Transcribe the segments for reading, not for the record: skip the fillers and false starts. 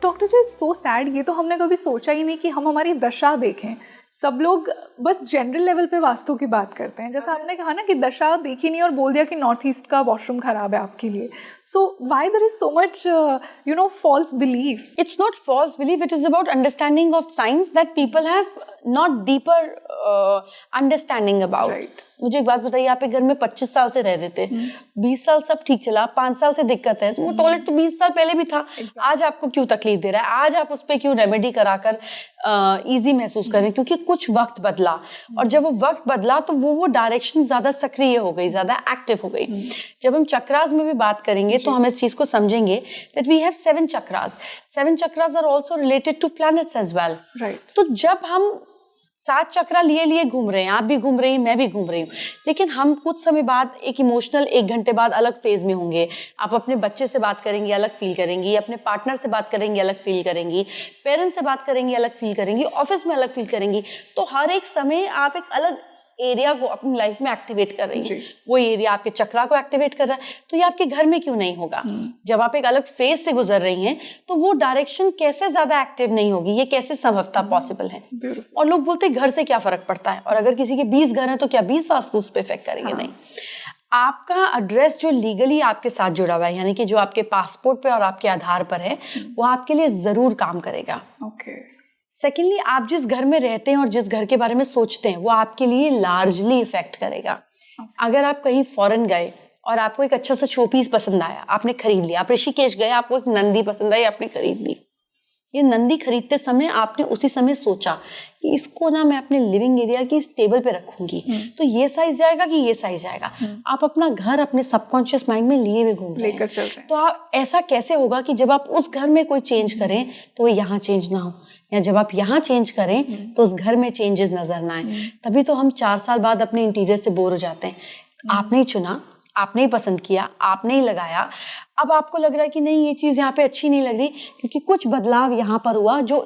Doctor जी, so sad, ये तो हमने कभी सोचा ही नहीं कि हम हमारी दशा देखें। सब लोग बस जनरल लेवल पे वास्तु की बात करते हैं, जैसा आपने कहा ना कि दशा देखी नहीं और बोल दिया कि नॉर्थ ईस्ट का वॉशरूम खराब है आपके लिए। So why there is so much false belief? It's not false belief, it is about understanding of science that people have not deeper understanding about. Right. मुझे एक बात बताइए, आप एक घर में 25 साल से रह रहे थे, 20 साल सब ठीक चला, 5 साल से दिक्कत है, तो वो टॉयलेट तो 20 साल पहले भी था। आज आपको क्यों तकलीफ दे रहा है? आज आप उस पर क्यों रेमेडी कराकर इजी महसूस कर रहे हैं? क्योंकि कुछ वक्त बदला, और जब वो वक्त बदला तो वो डायरेक्शन ज्यादा सक्रिय हो गई, ज्यादा एक्टिव हो गई। जब हम चक्रास में भी बात करेंगे तो हम इस चीज को समझेंगे that we have 7 chakras. 7 chakras are also related to planets as well. Right. तो जब हम 7 चक्रा लिए घूम रहे हैं, आप भी घूम रही हैं, मैं भी घूम रही हूँ, लेकिन हम कुछ समय बाद एक इमोशनल 1 घंटे बाद अलग फेज में होंगे। आप अपने बच्चे से बात करेंगी, अलग फील करेंगी, अपने पार्टनर से बात करेंगी, अलग फील करेंगी, पेरेंट्स से बात करेंगी, अलग फील करेंगी, ऑफिस में अलग फील करेंगी। तो हर एक समय आप एक अलग एरिया को अपनी लाइफ में एक्टिवेट कर रही है। वो एरिया आपके चक्रा को एक्टिवेट कर रहा है, तो ये आपके घर में क्यों नहीं होगा? जब आप एक अलग फेज से गुजर रही हैं तो वो डायरेक्शन कैसे ज्यादा एक्टिव नहीं होगी? ये कैसे संभवतः पॉसिबल है? और लोग बोलते हैं घर से क्या फर्क पड़ता है, और अगर किसी के 20 घर हैं तो क्या 20 वास्तु उस पर इफेक्ट करेंगे? नहीं। आपका एड्रेस जो लीगली आपके साथ जुड़ा हुआ है, यानी कि जो आपके पासपोर्ट पे और आपके आधार पर है, वो आपके लिए जरूर काम करेगा। सेकेंडली, आप जिस घर में रहते हैं और जिस घर के बारे में सोचते हैं वो आपके लिए लार्जली इफेक्ट करेगा। अगर आप कहीं फॉरेन गए और आपको एक अच्छा सा शो पीस पसंद आया, आपने खरीद लिया। आप ऋषिकेश गए, आपको एक नंदी पसंद आई, आपने खरीद ली। ये नंदी खरीदते समय आपने उसी समय सोचा कि इसको ना मैं अपने लिविंग एरिया की इस टेबल पे रखूंगी, तो ये साइज जाएगा कि ये साइज जाएगा। आप अपना घर अपने सबकॉन्शियस माइंड में लिए हुए घूम रहे हैं। तो आप ऐसा कैसे होगा कि जब आप उस घर में कोई चेंज करें तो वो यहाँ चेंज ना हो, या जब आप यहाँ चेंज करें तो उस घर में चेंजेस नजर ना आए? तभी तो हम 4 साल बाद अपने इंटीरियर से बोर हो जाते हैं। आपने ही चुना, आपने ही पसंद किया, आपने ही लगाया, अब आपको लग रहा है कि नहीं ये चीज यहाँ पे अच्छी नहीं लग रही, क्योंकि कुछ बदलाव यहाँ पर हुआ जो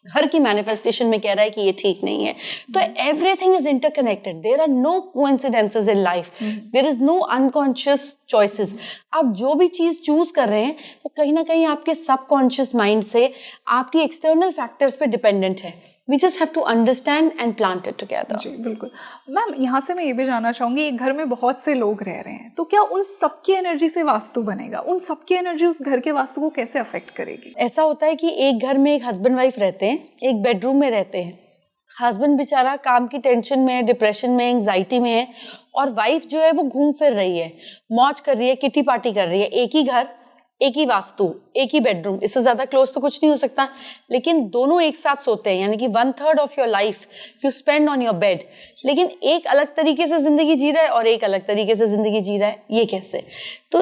घर की मैनिफेस्टेशन में कह रहा है कि ये ठीक नहीं है। तो everything is interconnected, there are no coincidences in life, there is no unconscious choices. आप जो भी चीज चूज कर रहे हैं वो कहीं ना कहीं आपके सबकॉन्शियस माइंड से आपकी एक्सटर्नल फैक्टर्स पे डिपेंडेंट है। We just have to understand and plant it together. जी बिल्कुल। मैम, यहाँ से मैं ये भी जानना चाहूँगी, एक घर में बहुत से लोग रह रहे हैं, तो क्या उन सबकी एनर्जी से वास्तु बनेगा? उन सबकी एनर्जी उस घर के वास्तु को कैसे अफेक्ट करेगी? ऐसा होता है कि एक घर में एक हस्बैंड वाइफ रहते हैं, एक बेडरूम में रहते हैं। हस्बैंड बेचारा काम की टेंशन में है, डिप्रेशन में, एंग्जाइटी में है, और वाइफ जो है वो घूम फिर रही है, मौज कर रही है, किटी पार्टी कर रही है। एक ही घर, एक ही वास्तु, एक ही बेडरूम, इससे ज्यादा क्लोज तो कुछ नहीं हो सकता। लेकिन दोनों एक साथ सोते हैं, यानी कि 1/3 of your life you spend on your bed. लेकिन एक अलग तरीके से जिंदगी जी रहा है और एक अलग तरीके से जिंदगी जी रहा है। ये कैसे? तो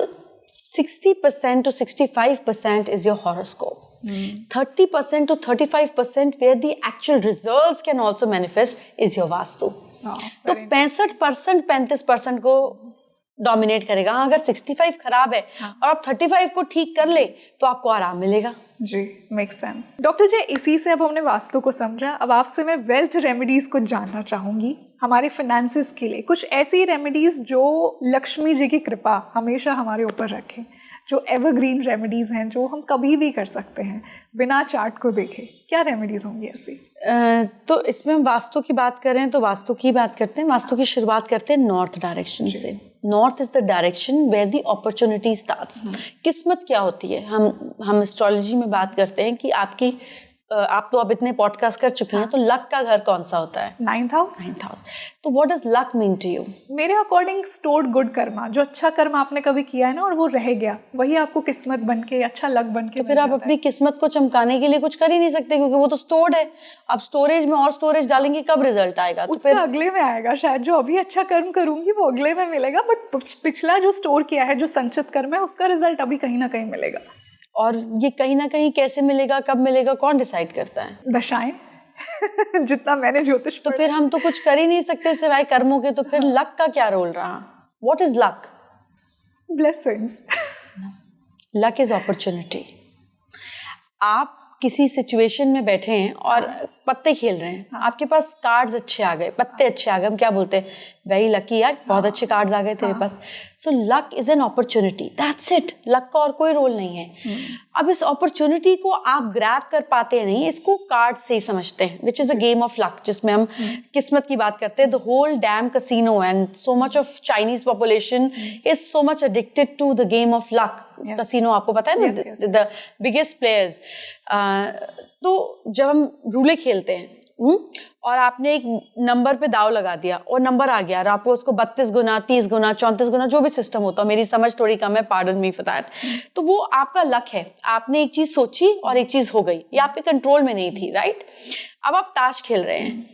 60% to 65% is your horoscope. 30% to 35% where the actual results can also manifest is your vastu. तो 65% 35% को डोमिनेट करेगा। अगर 65 खराब है और आप 35 को ठीक कर ले तो आपको आराम मिलेगा। जी, मेक सेंस। डॉक्टर जी, इसी से अब हमने वास्तु को समझा, अब आपसे मैं वेल्थ रेमेडीज को जानना चाहूंगी हमारे फाइनेंसेस के लिए। कुछ ऐसी रेमेडीज जो लक्ष्मी जी की कृपा हमेशा हमारे ऊपर रखें, जो एवरग्रीन रेमेडीज हैं, जो हम कभी भी कर सकते हैं बिना चार्ट को देखे। क्या रेमेडीज होंगी ऐसी? तो इसमें हम वास्तु की बात करें तो वास्तु की बात करते हैं। वास्तु की शुरुआत करते हैं नॉर्थ डायरेक्शन से। North is the direction where the opportunity starts. किस्मत क्या होती है? हम एस्ट्रोलॉजी में बात करते हैं कि आपकी आप तो अब इतने पॉडकास्ट कर चुकी हैं, तो लक का घर कौन सा होता है? 9th house. तो what does luck mean to you? मेरे अकॉर्डिंग स्टोर्ड गुड कर्मा, जो अच्छा कर्म आपने कभी किया है ना और वो रह गया, वही आपको किस्मत बन के, अच्छा लक बन के। तो फिर आप अपनी किस्मत को चमकाने के लिए कुछ कर ही नहीं सकते, क्योंकि वो तो स्टोर्ड है। अब स्टोरेज में और स्टोरेज डालेंगे, कब रिजल्ट आएगा? तो फिर अगले में आएगा शायद। जो अभी अच्छा कर्म करूंगी वो अगले में मिलेगा, बट पिछला जो स्टोर किया है, जो संचित कर्म है, उसका रिजल्ट अभी कहीं ना कहीं मिलेगा। और ये कहीं ना कहीं कैसे मिलेगा, कब मिलेगा, कौन डिसाइड करता है? दशाएं। जितना मैंने ज्योतिष तो फिर हम तो कुछ कर ही नहीं सकते सिवाय कर्मों के। तो फिर लक का क्या रोल रहा? What is luck? Blessings. Luck is opportunity. आप किसी सिचुएशन में बैठे हैं और पत्ते खेल रहे हैं, आपके पास कार्ड्स अच्छे आ गए, पत्ते अच्छे आ गए, हम क्या बोलते हैं, वेरी लकी यार, बहुत अच्छे कार्ड्स आ गए तेरे पास। So luck is an opportunity, that's it, luck का और कोई रोल नहीं है। अब इस अपॉर्चुनिटी को आप ग्रैब कर पाते हैं नहीं, इसको कार्ड से ही समझते हैं, which is a game of luck, जिसमें हम किस्मत की बात करते हैं। The whole damn casino and so much of Chinese population is so much addicted to the game of luck. Casino आपको पता है ना, द बिगेस्ट प्लेयर्स। तो जब हम रूले खेलते हैं और आपने एक नंबर पे दाव लगा दिया और नंबर आ गया और आपको उसको 32 गुना, 30 गुना, 34 गुना, जो भी सिस्टम होता है, मेरी समझ थोड़ी कम है, पार्डन मी फॉर दैट, तो वो आपका लक है। आपने एक चीज सोची और एक चीज हो गई, ये आपके कंट्रोल में नहीं थी, राइट। अब आप ताश खेल रहे हैं,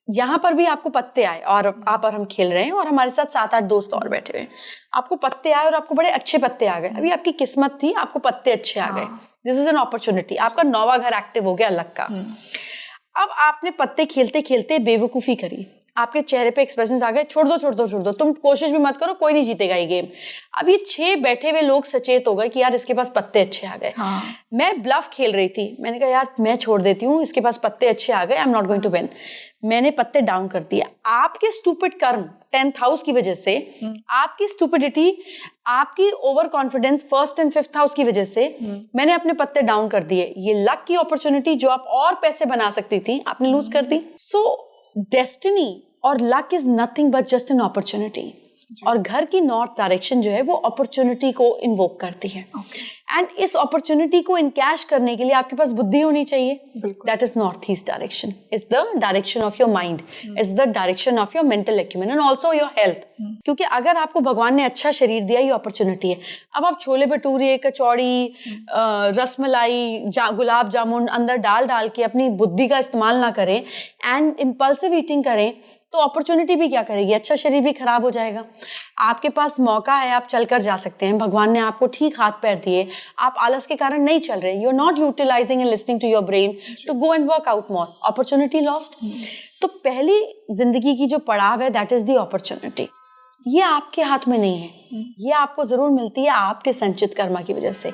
यहाँ पर भी आपको पत्ते आए और आप और हम खेल रहे हैं और हमारे साथ 7-8 दोस्त और बैठे हुए हैं, आपको पत्ते आए और आपको बड़े अच्छे पत्ते आ गए। अभी आपकी किस्मत थी, आपको पत्ते अच्छे आ गए, दिस इज एन अपॉर्चुनिटी, आपका 9वां घर एक्टिव हो गया लक का। अब आपने पत्ते खेलते खेलते बेवकूफी करी, आपके चेहरे पे एक्सप्रेशंस आ गए, छोड़ दो छोड़ दो छोड़ दो, तुम कोशिश भी मत करो, कोई नहीं जीतेगा ये गेम। अब ये 6 बैठे हुए लोग सचेत हो गए कि यार इसके पास पत्ते अच्छे आ गए। मैं ब्लफ खेल रही थी, मैंने कहा यार मैं छोड़ देती हूँ, इसके पास पत्ते अच्छे आ गए, I am not going to win. मैंने पत्ते डाउन कर दिया। आपके स्टूपिड कर्म 10th हाउस की वजह से, आपकी स्टूपिडिटी, आपकी over confidence 1st and 5th house की वजह से मैंने अपने पत्ते डाउन कर दिए। ये लक की अपॉर्चुनिटी जो आप और पैसे बना सकती थी, आपने लूज कर दी। सो डेस्टिनी और luck is nothing but just an opportunity. और घर की नॉर्थ डायरेक्शन जो है वो अपॉर्चुनिटी को इन्वोक करती है, एंड इस अपॉर्चुनिटी को इनकैश करने के लिए आपके पास बुद्धि होनी चाहिए। That is north east direction, is the direction of your mind, is the direction of your mental acumen and also your health. क्योंकि अगर आपको भगवान ने अच्छा शरीर दिया, ये अपॉर्चुनिटी है। अब आप छोले भटूरे, कचौड़ी, रसमलाई, गुलाब जामुन अंदर डाल डाल के अपनी बुद्धि का इस्तेमाल ना करें एंड इम्पल्सिव ईटिंग करें, तो अपॉर्चुनिटी भी क्या करेगी, अच्छा शरीर भी खराब हो जाएगा। आपके पास मौका है, आप चलकर जा सकते हैं, भगवान ने आपको ठीक हाथ पैर दिए, आप आलस के कारण नहीं चल रहे, you are not utilising and listening to your brain to go and work out more, opportunity lost. तो पहली जिंदगी की जो पड़ाव है, दैट इज द अपॉर्चुनिटी। ये आपके हाथ में नहीं है, ये आपको जरूर मिलती है आपके संचित कर्मा की वजह से,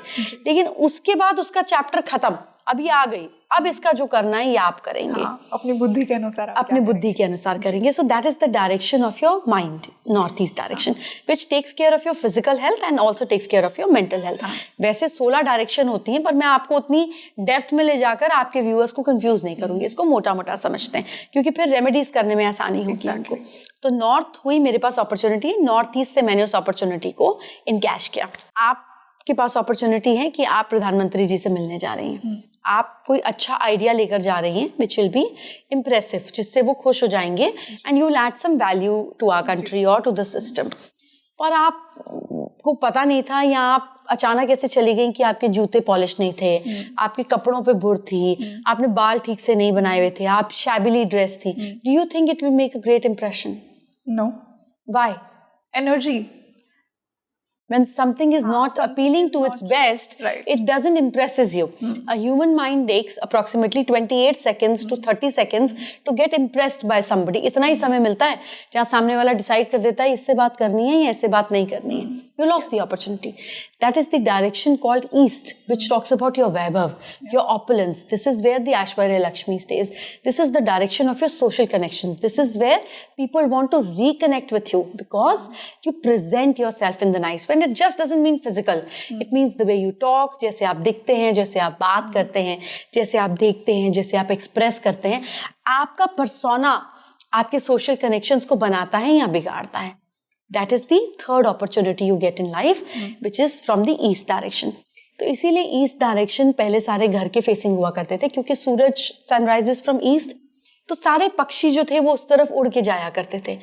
लेकिन उसके बाद उसका चैप्टर खत्म, अब ये आ गई, अब इसका जो करना है ये आप करेंगे। अपनी बुद्धि के अनुसार, अपनी बुद्धि के अनुसार करेंगे। So that is the direction of your mind, north east direction, which takes care of your physical health and also takes care of your mental health. वैसे 16 डायरेक्शन होती हैं, पर मैं आपको उतनी डेप्थ में ले जाकर आपके व्यूअर्स को कंफ्यूज नहीं करूंगी, इसको मोटा मोटा समझते हैं, क्योंकि फिर रेमेडीज करने में आसानी होगी उनको। तो नॉर्थ हुई मेरे पास अपॉर्चुनिटी, नॉर्थ ईस्ट से मैंने उस अपॉर्चुनिटी को इनकैश किया। आपके पास अपॉर्चुनिटी है कि आप प्रधानमंत्री जी से मिलने जा रही हैं, आप कोई अच्छा आइडिया लेकर जा रही हैं विच विल बी इम्प्रेसिव, जिससे वो खुश हो जाएंगे and you will add some value to our country और टू द सिस्टम। और आपको पता नहीं था, या आप अचानक ऐसे चली गई कि आपके जूते पॉलिश नहीं थे, आपके कपड़ों पे बुर थी, आपने बाल ठीक से नहीं बनाए हुए थे, आप शैबिली ड्रेस थी। Do you think it will make a great impression? No. Why? Energy. When something is not appealing to its best, it doesn't impresses you. A human mind takes approximately 28 seconds to 30 seconds to get impressed by somebody. इतना ही समय मिलता है जहाँ सामने वाला decide कर देता है इससे बात करनी है या इससे बात नहीं करनी है. You lost the opportunity. That is the direction called East, which talks about your vaibhav, your opulence. This is where the Aishwarya Lakshmi stays. This is the direction of your social connections. This is where people want to reconnect with you because you present yourself in the nice way. And it just doesn't mean physical. It means the way you talk, जैसे आप दिखते हैं, जैसे आप बात करते हैं, जैसे आप देखते हैं, जैसे आप एक्सप्रेस करते हैं. आपका persona आपके social connections को बनाता है या बिगाड़ता है. That is the third opportunity you get in life, which is from the east direction. तो इसीलिए ईस्ट डायरेक्शन पहले सारे घर के फेसिंग हुआ करते थे क्योंकि सूरज सनराइजेस फ्रॉम ईस्ट, तो सारे पक्षी जो थे वो उस तरफ उड़ के जाया करते थे.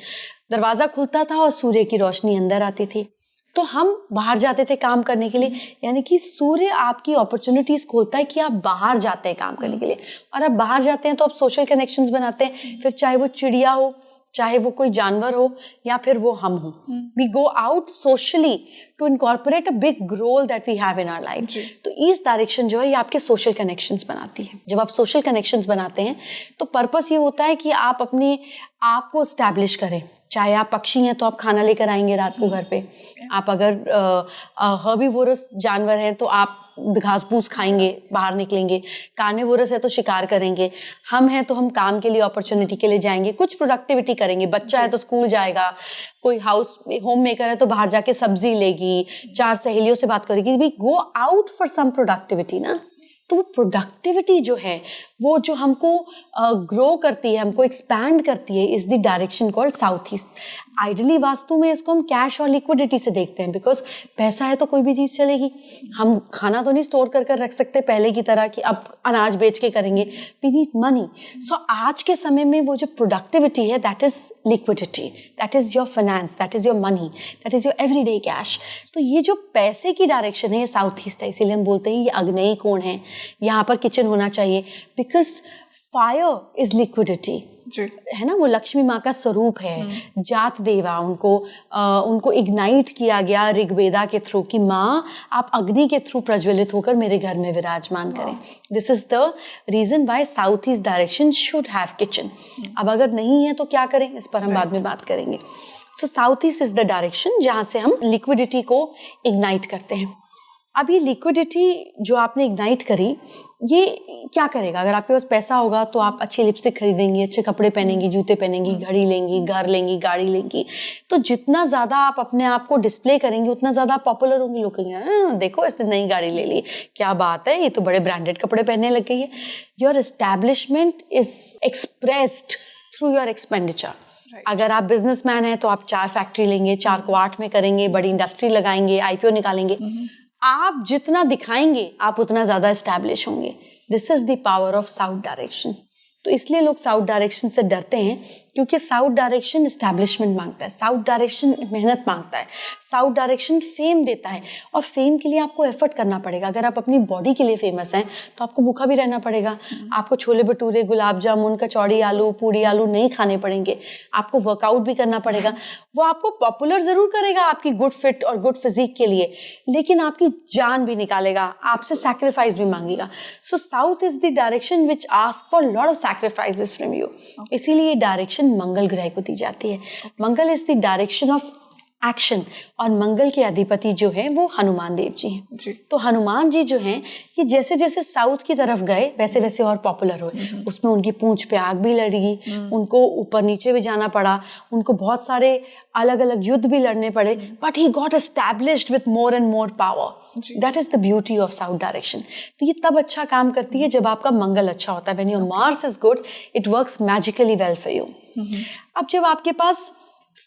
दरवाजा खुलता था और सूर्य की रोशनी अंदर आती थी, तो हम बाहर जाते थे काम करने के लिए. यानी कि सूर्य आपकी अपॉर्चुनिटीज खोलता है कि आप बाहर जाते हैं काम करने के लिए, और आप बाहर जाते हैं तो आप सोशल कनेक्शंस बनाते हैं. फिर चाहे वो चिड़िया हो, चाहे वो कोई जानवर हो, या फिर वो हम हो. We go out socially to incorporate a big role that we have in our life. तो ईस्ट डायरेक्शन जो है ये आपके सोशल कनेक्शंस बनाती है. जब आप सोशल कनेक्शंस बनाते हैं तो पर्पस ये होता है कि आप अपने आप को एस्टैब्लिश करें, चाहे आप पक्षी हैं तो आप खाना लेकर आएंगे रात को घर पे, आप अगर हर्बीवोरस जानवर हैं तो आप घास फूस खाएंगे, बाहर निकलेंगे, कार्निवोरस है तो शिकार करेंगे, हम हैं तो हम काम के लिए, अपॉर्चुनिटी के लिए जाएंगे, कुछ प्रोडक्टिविटी करेंगे, बच्चा है तो स्कूल जाएगा, कोई हाउस होम मेकर है तो बाहर जाके सब्जी लेगी, 4 सहेलियों से बात करेगी, we go out for some productivity ना। तो वो प्रोडक्टिविटी जो है वो जो हमको ग्रो करती है, हमको एक्सपैंड करती है, is the direction called south east. Ideally vastu में इसको हम कैश और लिक्विडिटी से देखते हैं, बिकॉज पैसा है तो कोई भी चीज़ चलेगी। हम खाना तो नहीं स्टोर कर कर रख सकते पहले की तरह कि अब अनाज बेच के करेंगे, वी नीड मनी। सो आज के समय में वो जो प्रोडक्टिविटी है that is liquidity, that is your finance, that is your money, that is your everyday cash. तो ये जो पैसे की डायरेक्शन है ये साउथ ईस्ट है, इसीलिए हम बोलते हैं ये आग्नेयी कोण है, यहाँ पर किचन होना चाहिए, बिकॉज फायर इज लिक्विडिटी, है ना, वो लक्ष्मी माँ का स्वरूप है, जात देवा, उनको इग्नाइट किया गया ऋग्वेदा के थ्रू कि माँ आप अग्नि के थ्रू प्रज्वलित होकर मेरे घर में विराजमान करें। This is the reason why south east direction should have kitchen. अब अगर नहीं है तो क्या करें, इस पर हम बाद में बात करेंगे। So south east is the direction जहाँ से हम लिक्विडिटी को इग्नाइट करते हैं। अब ये लिक्विडिटी जो आपने इग्नाइट करी, ये क्या करेगा? अगर आपके पास पैसा होगा तो आप अच्छी लिपस्टिक खरीदेंगी, अच्छे कपड़े पहनेंगी, जूते पहनेंगी, घड़ी लेंगी, घर लेंगी, गाड़ी लेंगी। तो जितना ज़्यादा आप अपने आप को डिस्प्ले करेंगी उतना ज़्यादा आप पॉपुलर होंगी। लोग कहेंगे देखो इसने नई गाड़ी ले ली, क्या बात है, ये तो बड़े ब्रांडेड कपड़े पहनने लग गई है। Your establishment is expressed through your expenditure. अगर आप बिजनेसमैन हैं तो आप 4 फैक्ट्री लेंगे, 4 को 8 में करेंगे, बड़ी इंडस्ट्री लगाएंगे, IPO निकालेंगे। आप जितना दिखाएंगे आप उतना ज्यादा एस्टैब्लिश होंगे। This is the power of south direction. तो इसलिए लोग साउथ डायरेक्शन से डरते हैं, क्योंकि साउथ डायरेक्शन एस्टैब्लिशमेंट मांगता है, साउथ डायरेक्शन मेहनत मांगता है, साउथ डायरेक्शन फेम देता है, और फेम के लिए आपको एफर्ट करना पड़ेगा। अगर आप अपनी बॉडी के लिए फेमस हैं तो आपको भूखा भी रहना पड़ेगा, आपको छोले भटूरे, गुलाब जामुन, कचौड़ी आलू, पूड़ी आलू नहीं खाने पड़ेंगे, आपको वर्कआउट भी करना पड़ेगा। वो आपको पॉपुलर जरूर करेगा आपकी गुड फिट और गुड फिजिक के लिए, लेकिन आपकी जान भी निकालेगा, आपसे सैक्रिफाइस भी मांगेगा। So south is the direction which ask for lot of sacrifices from you. इसीलिए डायरेक्शन मंगल ग्रह को दी जाती है। Mangal is the direction of action, और मंगल के अधिपति जो है वो हनुमान देव जी हैं। तो हनुमान जी जो हैं ये जैसे जैसे साउथ की तरफ गए वैसे वैसे और पॉपुलर हुए। उसमें उनकी पूंछ पे आग भी लगी, उनको ऊपर नीचे भी जाना पड़ा, उनको बहुत सारे अलग अलग युद्ध भी लड़ने पड़े, but he got established with more and more power. That is the beauty of south direction. तो ये तब अच्छा काम करती है जब आपका मंगल अच्छा होता है। When your Mars is good it works magically well for you. अब जब आपके पास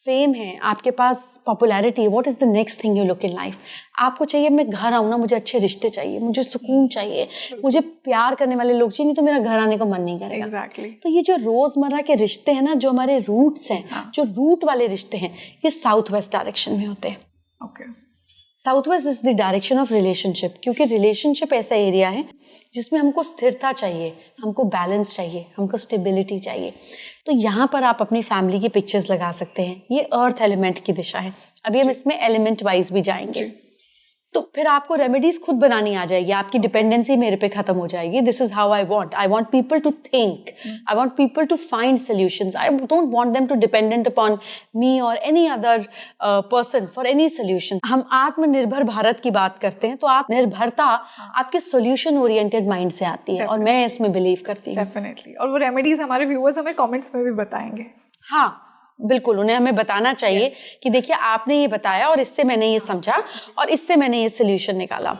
फेम है, आपके पास पॉपुलैरिटी है, what is the next thing you look in life? आपको चाहिए मैं घर आऊँ ना, मुझे अच्छे रिश्ते चाहिए, मुझे सुकून चाहिए, मुझे प्यार करने वाले लोग चाहिए, नहीं तो मेरा घर आने को मन नहीं करेगा। Exactly. तो ये जो रोजमर्रा के रिश्ते हैं ना, जो हमारे रूट्स हैं, जो रूट वाले रिश्ते हैं, ये साउथ वेस्ट डायरेक्शन में होते हैं। Okay. South west is the direction of relationship, क्योंकि रिलेशनशिप ऐसा एरिया है जिसमें हमको स्थिरता चाहिए, हमको बैलेंस चाहिए, हमको स्टेबिलिटी चाहिए। तो यहाँ पर आप अपनी फैमिली की पिक्चर्स लगा सकते हैं। ये अर्थ एलिमेंट की दिशा है। अभी हम इसमें एलिमेंट वाइज भी जाएंगे। तो फिर आपको रेमेडीज खुद बनानी आ जाएगी, आपकी डिपेंडेंसी मेरे पे खत्म हो जाएगी। This is how I want people to think, I want people to find solutions. I don't want them to dependent upon me और any other person for any solution. हम आत्मनिर्भर भारत की बात करते हैं, तो आत्मनिर्भरता आपके सॉल्यूशन ओरिएंटेड माइंड से आती है, और मैं इसमें बिलीव करती हूँ। डेफिनेटली। और वो रेमेडीज हमारे व्यूअर्स हमें कमेंट्स में भी बताएंगे। हाँ बिल्कुल, उन्हें हमें बताना चाहिए कि देखिए आपने ये बताया और इससे मैंने ये समझा और इससे मैंने ये सोल्यूशन निकाला।